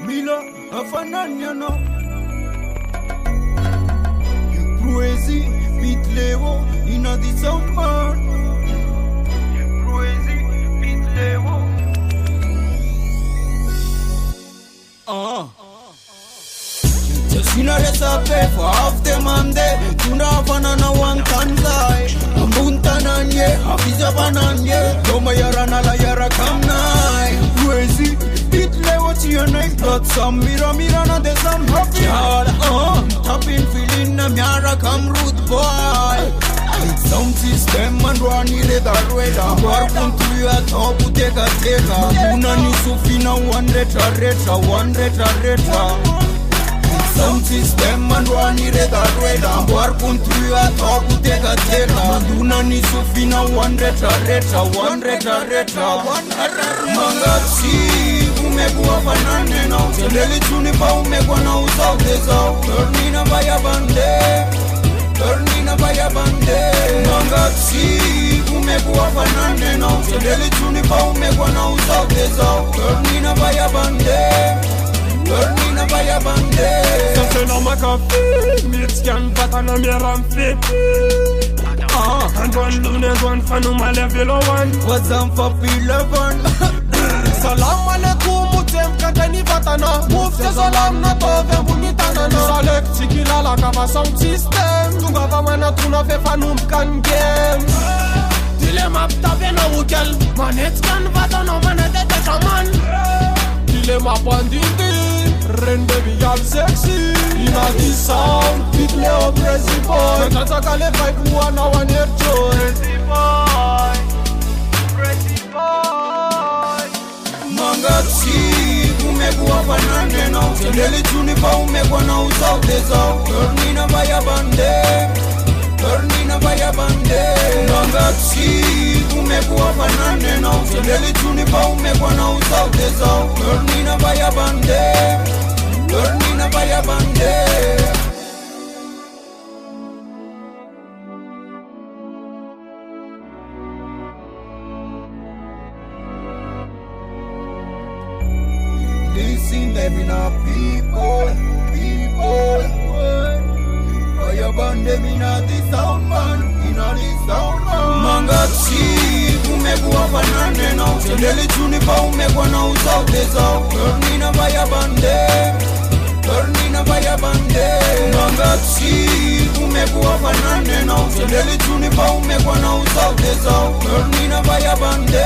Mila, Afanana, Brezii Boy, in a December. Brezii Boy. Sina resape for half the Monday. Tuna Afanana one kanzai. Ambunta nanye, hafiza bananye. Doma yara nala yara kamnai. Brezii what's your name? Got some mira na de some happy heart. Tapping feeling na miara come root boy. Sound system and run ile da rueda. Warpun tu ya topu teka. Una ni sufina one reta. Sound system and run ile da rueda. Warpun tu ya topu teka. Una ni sufina one reta. Mangachi umekuwa Afanana no. Sendeli tunipa umekuwa na usaude zao. Turnina baya bande. Mangachi umekuwa Afanana no. Sendeli tunipa umekuwa na usaude zao. Turnina baya bande. Sase na makafi, mitskan patana miramfi. And one lunes one fanuma level 1. What's on for 11? Salam alaikum mutem katani patana. Mufte salam na tove bunitana na. Salek tikila la kava sound system. Tunga vamana tuna fe fanum kan game. Dile map tabe na ukel. Manet kan patana manete te shaman. Dile map banditi. Rende biyal sexy. Ina di sound. Siclow Brezii Boy. Tata kale vibe wana waner joy. Brezii Boy. Mangachi umekuwa Afanana no. Sendeli tunipa umekuwa na usaude zao. Turnina baya bande. Mangachi umekuwa Afanana no. Sendeli tunipa umekuwa na usaude zao. Turnina baya bande. Listen them in a people. Fire band them in a the sound man. Mangachi umekuwa Afanana no. Sendeli tunipa umekuwa na usaude zao. Turnina baya bande. Mangachi umekuwa Afanana no. Sendeli tunipa umekuwa na usaude zao. Turnina baya bande.